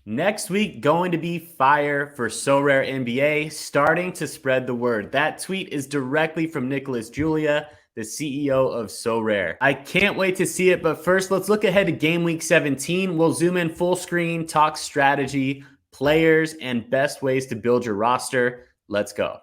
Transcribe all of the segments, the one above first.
Next week, going to be fire for Sorare NBA, starting to spread the word. That tweet is directly from Nicolas, the CEO of Sorare. I can't wait to see it, but first, let's look ahead to game week 17. We'll zoom in full screen, talk strategy, players, and best ways to build your roster. Let's go.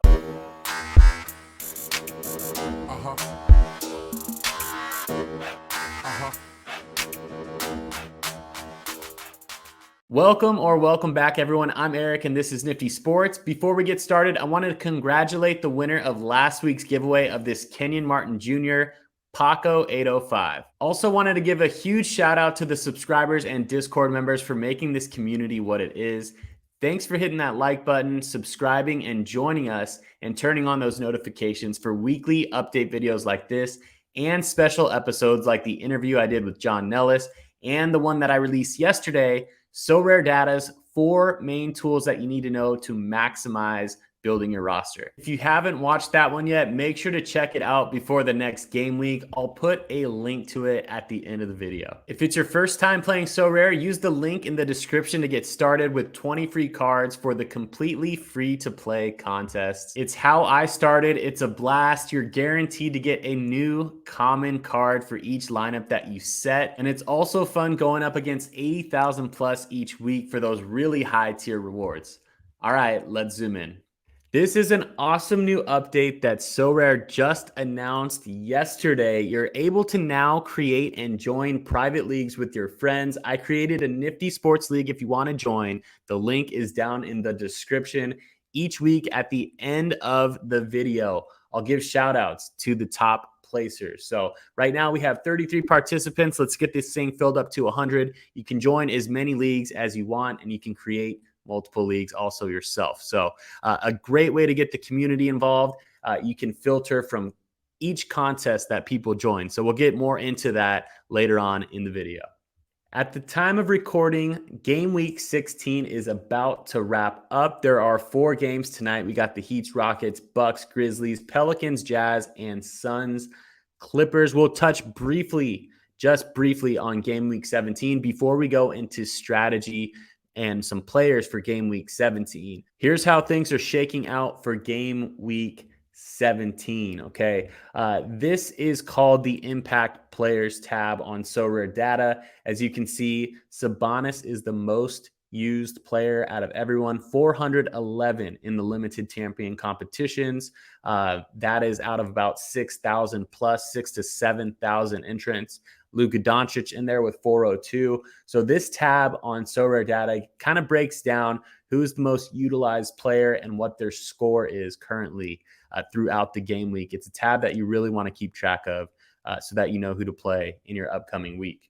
Welcome back, everyone. I'm Eric, and this is NFTY Sports. Before we get started, I wanted to congratulate the winner of last week's giveaway of this Kenyon Martin Jr. Paco 805. Also wanted to give a huge shout out to the subscribers and Discord members for making this community what it is. Thanks for hitting that like button, subscribing, and joining us, and turning on those notifications for weekly update videos like this and special episodes like the interview I did with John Nellis and the one that I released yesterday, Sorare Data's 4 main tools that you need to know to maximize building your roster. If you haven't watched that one yet, make sure to check it out before the next game week. I'll put a link to it at the end of the video. If it's your first time playing Sorare, use the link in the description to get started with 20 free cards for the completely free to play contests. It's how I started. It's a blast. You're guaranteed to get a new common card for each lineup that you set. And it's also fun going up against 80,000 plus each week for those really high tier rewards. All right, let's zoom in. This is an awesome new update that Sorare just announced yesterday. You're able to now create and join private leagues with your friends. I created a NFTY Sports League if you want to join. The link is down in the description. Each week at the end of the video, I'll give shout outs to the top placers. So right now we have 33 participants. Let's get this thing filled up to 100. You can join as many leagues as you want, and you can create multiple leagues also yourself. So a great way to get the community involved. You can filter from each contest that people join. So we'll get more into that later on in the video. At the time of recording, game week 16 is about to wrap up. There are 4 games tonight. We got the Heats, Rockets, Bucks, Grizzlies, Pelicans, Jazz, and Suns, Clippers. We'll touch just briefly on game week 17 before we go into strategy and some players for game week 17. Here's how things are shaking out for game week 17, okay? This is called the Impact Players tab on Sorare Data. As you can see, Sabonis is the most used player out of everyone, 411 in the limited champion competitions. That is out of about 6,000 plus, 6,000 to 7,000 entrants. Luka Doncic in there with 402. So this tab on Sorare Data kind of breaks down who's the most utilized player and what their score is currently throughout the game week. It's a tab that you really want to keep track of so that you know who to play in your upcoming week.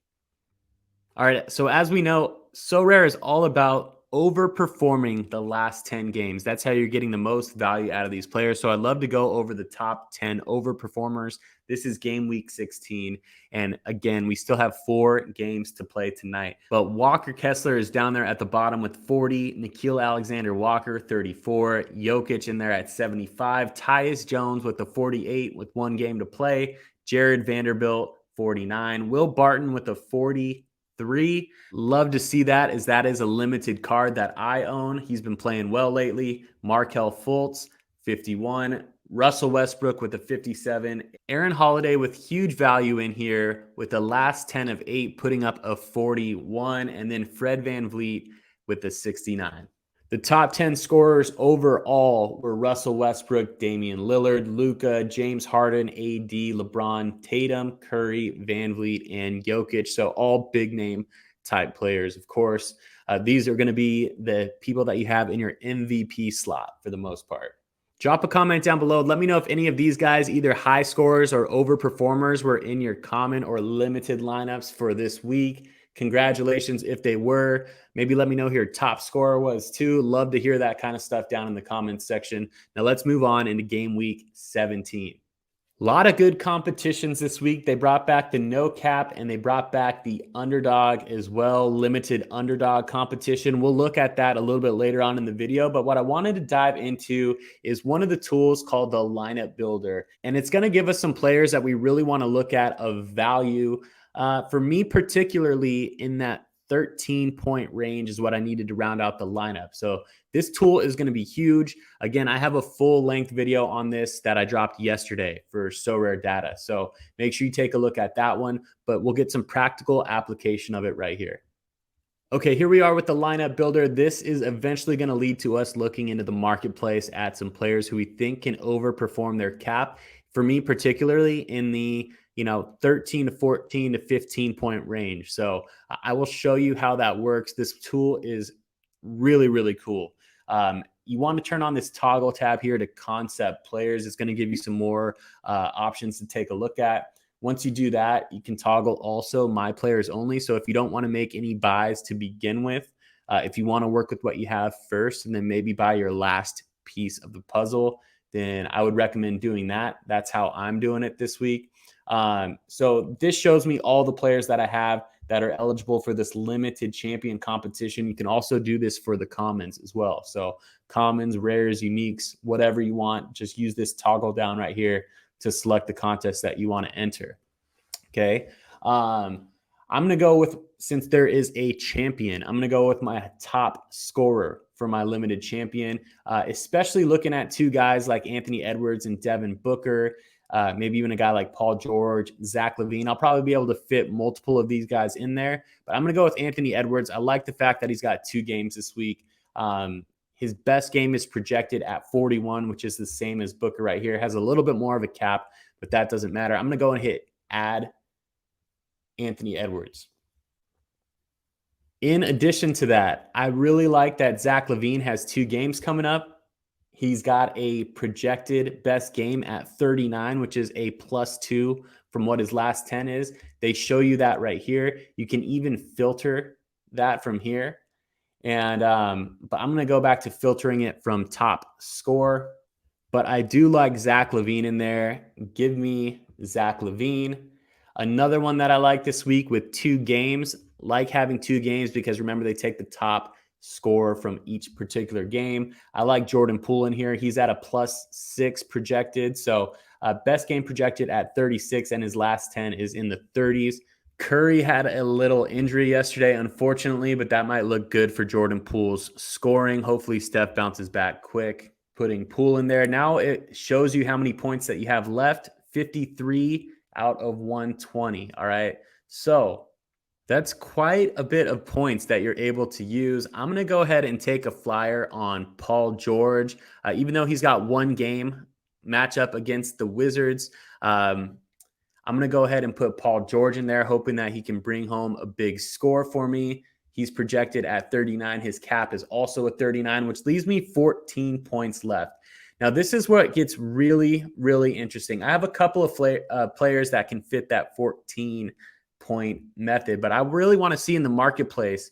All right, so as we know, Sorare is all about overperforming the last 10 games. That's how you're getting the most value out of these players. So I'd love to go over the top 10 overperformers. This is game week 16. And again, we still have 4 games to play tonight. But Walker Kessler is down there at the bottom with 40. Nickeil Alexander-Walker, 34. Jokic in there at 75. Tyus Jones with the 48 with 1 game to play. Jared Vanderbilt, 49. Will Barton with a 43. Love to see that, as that is a limited card that I own. He's been playing well lately. Markelle Fultz, 51. Russell Westbrook with a 57. Aaron Holiday with huge value in here with the last 10 of 8, putting up a 41. And then Fred VanVleet with a 69. The top 10 scorers overall were Russell Westbrook, Damian Lillard, Luka, James Harden, AD, LeBron, Tatum, Curry, VanVleet, and Jokic. So all big name type players, of course. These are going to be the people that you have in your MVP slot for the most part. Drop a comment down below. Let me know if any of these guys, either high scorers or overperformers, were in your common or limited lineups for this week. Congratulations if they were. Maybe let me know who your top scorer was too. Love to hear that kind of stuff down in the comments section. Now let's move on into game week 17. A lot of good competitions this week. They brought back the no cap and they brought back the underdog as well, limited underdog competition. We'll look at that a little bit later on in the video. But what I wanted to dive into is one of the tools called the lineup builder. And it's going to give us some players that we really want to look at of value. For me, particularly in that 13-point range is what I needed to round out the lineup. So this tool is going to be huge. Again, I have a full length video on this that I dropped yesterday for Sorare data. So make sure you take a look at that one, but we'll get some practical application of it right here. Okay, here we are with the lineup builder. This is eventually going to lead to us looking into the marketplace at some players who we think can overperform their cap. For me, particularly in the 13 to 14 to 15 point range. So I will show you how that works. This tool is really, really cool. You want to turn on this toggle tab here to concept players. It's going to give you some more options to take a look at. Once you do that, you can toggle also my players only. So if you don't want to make any buys to begin with, if you want to work with what you have first and then maybe buy your last piece of the puzzle, then I would recommend doing that. That's how I'm doing it this week. So this shows me all the players that I have that are eligible for this limited champion competition. You can also do this for the commons as well. So commons, rares, uniques, whatever you want, just use this toggle down right here to select the contest that you want to enter. Okay. I'm going to go with, since there is a champion, I'm going to go with my top scorer for my limited champion, especially looking at two guys like Anthony Edwards and Devin Booker, maybe even a guy like Paul George, Zach LaVine. I'll probably be able to fit multiple of these guys in there, but I'm going to go with Anthony Edwards. I like the fact that he's got 2 games this week. His best game is projected at 41, which is the same as Booker right here. Has a little bit more of a cap, but that doesn't matter. I'm going to go and hit add Anthony Edwards. In addition to that, I really like that Zach LaVine has 2 games coming up. He's got a projected best game at 39, which is a +2 from what his last 10 is. They show you that right here. You can even filter that from here. And but I'm going to go back to filtering it from top score. But I do like Zach LaVine in there. Give me Zach LaVine. Another one that I like this week with 2 games, like having 2 games because remember they take the top score from each particular game. I like Jordan Poole in here. He's at a +6 projected. So best game projected at 36 and his last 10 is in the 30s. Curry had a little injury yesterday, unfortunately, but that might look good for Jordan Poole's scoring. Hopefully Steph bounces back quick. Putting Poole in there. Now it shows you how many points that you have left. 53 out of 120. All right. So that's quite a bit of points that you're able to use. I'm going to go ahead and take a flyer on Paul George. Even though he's got 1 game matchup against the Wizards, I'm going to go ahead and put Paul George in there, hoping that he can bring home a big score for me. He's projected at 39. His cap is also at 39, which leaves me 14 points left. Now, this is where it gets really, really interesting. I have a couple of players that can fit that 14-point method, but I really want to see in the marketplace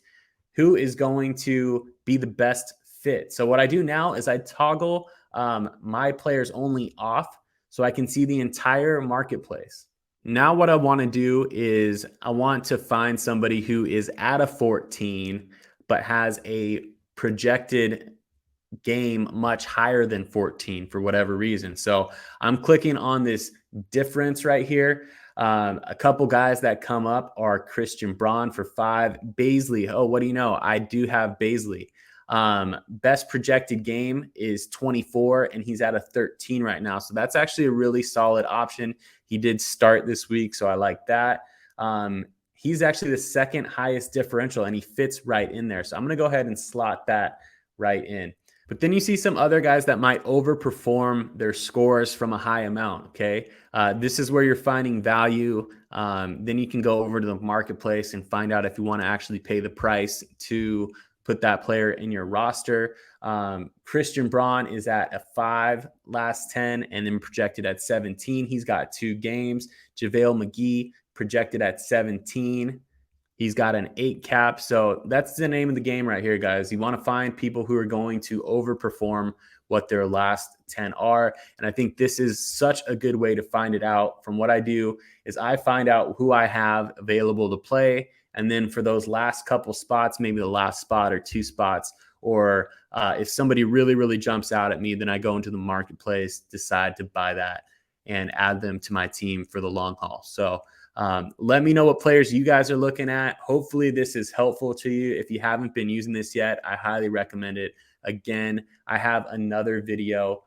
who is going to be the best fit. So what I do now is I toggle my players only off so I can see the entire marketplace. Now what I want to do is I want to find somebody who is at a 14 but has a projected game much higher than 14 for whatever reason. So I'm clicking on this difference right here. A couple guys that come up are Christian Braun for 5, Baisley. Oh, what do you know? I do have Baisley. Best projected game is 24 and he's at a 13 right now. So that's actually a really solid option. He did start this week, so I like that. He's actually the 2nd highest differential and he fits right in there. So I'm going to go ahead and slot that right in. But then you see some other guys that might overperform their scores from a high amount, okay? This is where you're finding value. Then you can go over to the marketplace and find out if you want to actually pay the price to put that player in your roster. Christian Braun is at a 5 last 10 and then projected at 17. He's got 2 games. JaVale McGee projected at 17. He's got an 8 cap. So that's the name of the game right here, guys. You want to find people who are going to overperform what their last 10 are. And I think this is such a good way to find it out. From what I do is I find out who I have available to play. And then for those last couple spots, maybe the last spot or 2 spots, or if somebody really, really jumps out at me, then I go into the marketplace, decide to buy that and add them to my team for the long haul. So Let me know what players you guys are looking at. Hopefully this is helpful to you. If you haven't been using this yet, I highly recommend it. Again, I have another video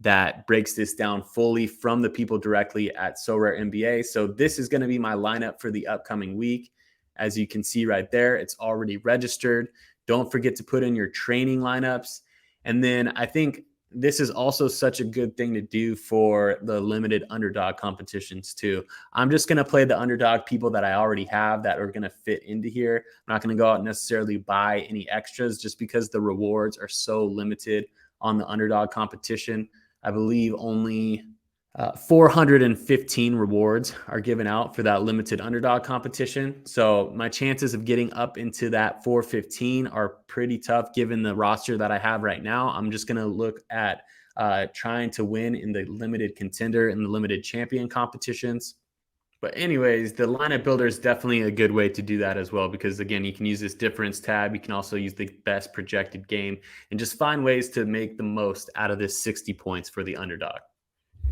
that breaks this down fully from the people directly at Sorare NBA. So this is going to be my lineup for the upcoming week. As you can see right there, it's already registered. Don't forget to put in your training lineups. And then I think this is also such a good thing to do for the limited underdog competitions too. I'm just going to play the underdog people that I already have that are going to fit into here. I'm not going to go out and necessarily buy any extras just because the rewards are so limited on the underdog competition. I believe only 415 rewards are given out for that limited underdog competition. So my chances of getting up into that 415 are pretty tough given the roster that I have right now. I'm just going to look at trying to win in the limited contender and the limited champion competitions. But anyways, the lineup builder is definitely a good way to do that as well, because again, you can use this difference tab. You can also use the best projected game and just find ways to make the most out of this 60 points for the underdog.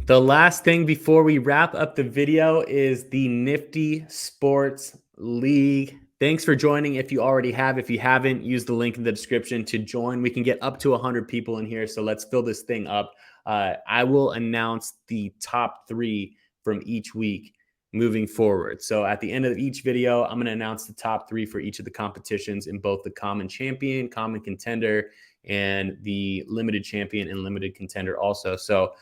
The last thing before we wrap up the video is the NFTY Sports League. Thanks for joining. If you already have, if you haven't, use the link in the description to join. We can get up to 100 people in here, so let's fill this thing up. I will announce the top 3 from each week moving forward. So at the end of each video, I'm going to announce the top 3 for each of the competitions in both the common champion, common contender, and the limited champion and limited contender also. So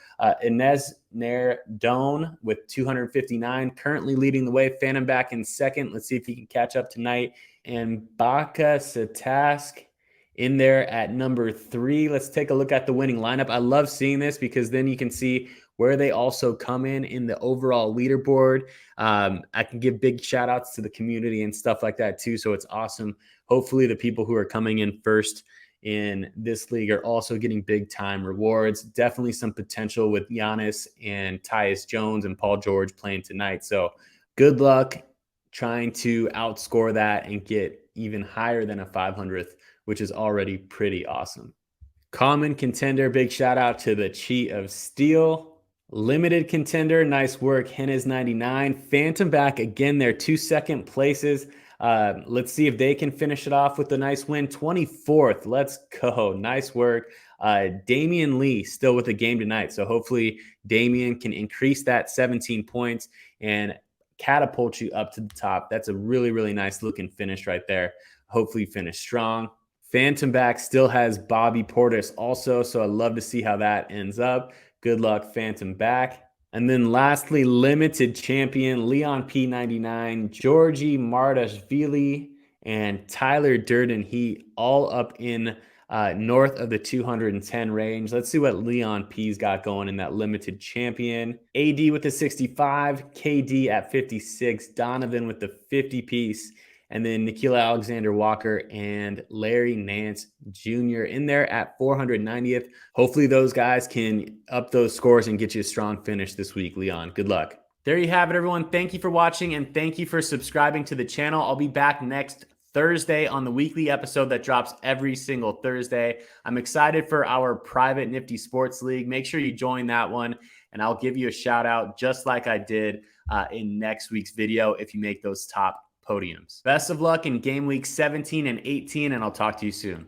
Inez Nardone with 259, currently leading the way. Phantom back in second. Let's see if he can catch up tonight. And Baka Satask in there at number 3. Let's take a look at the winning lineup. I love seeing this because then you can see where they also come in the overall leaderboard. I can give big shout outs to the community and stuff like that too. So it's awesome. Hopefully the people who are coming in first in this league are also getting big time rewards. Definitely some potential with Giannis and Tyus Jones and Paul George playing tonight. So good luck trying to outscore that and get even higher than a 500th, which is already pretty awesome. Common contender, big shout out to the Cheat of Steel. Limited contender, nice work. Hennes 99. Phantom back again, they're 2 second places. Let's see if they can finish it off with a nice win. 24th. Let's go. Nice work. Damian Lee still with the game tonight. So hopefully Damian can increase that 17 points and catapult you up to the top. That's a really, really nice looking finish right there. Hopefully finish strong. Phantom back still has Bobby Portis also. So I'd love to see how that ends up. Good luck, Phantom back. And then lastly, limited champion, Leon P99, Georgie Mardashvili, and Tyler Durden Heat, all up in north of the 210 range. Let's see what Leon P's got going in that limited champion. AD with the 65, KD at 56, Donovan with the 50 piece, and then Nicolas Alexander Walker and Larry Nance Jr. in there at 490th. Hopefully those guys can up those scores and get you a strong finish this week, Leon. Good luck. There you have it, everyone. Thank you for watching and thank you for subscribing to the channel. I'll be back next Thursday on the weekly episode that drops every single Thursday. I'm excited for our private NFTY Sports League. Make sure you join that one, and I'll give you a shout out just like I did in next week's video if you make those top podiums. Best of luck in game week 17 and 18, and I'll talk to you soon.